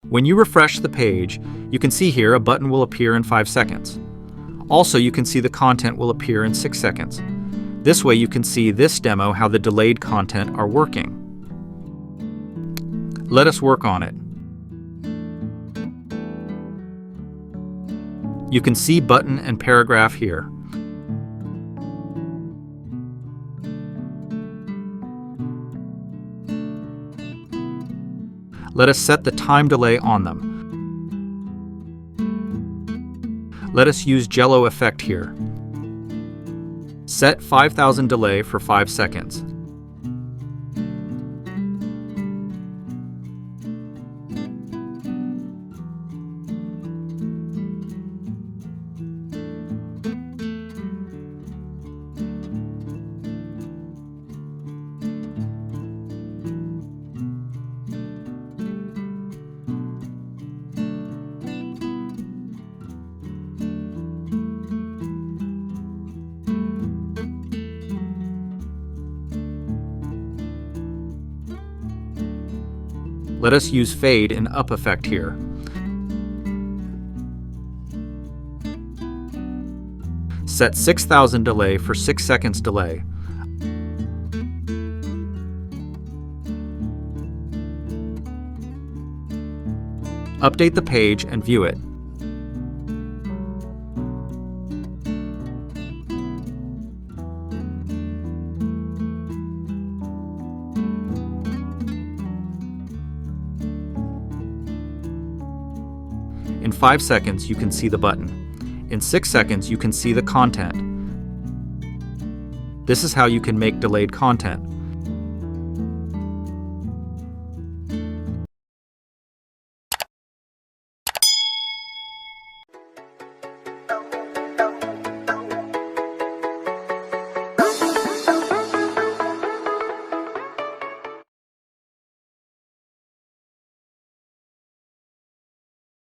When you refresh the page, you can see here a button will appear in 5 seconds. Also, you can see the content will appear in 6 seconds. This way you can see this demo how the delayed content are working. Let us work on it. You can see button and paragraph here. Let us set the time delay on them. Let us use Jello effect here. Set 5000 delay for 5 seconds. Let us use fade and up effect here. Set 6000 delay for 6 seconds delay. Update the page and view it. In 5 seconds, you can see the button. In 6 seconds, you can see the content. This is how you can make delayed content.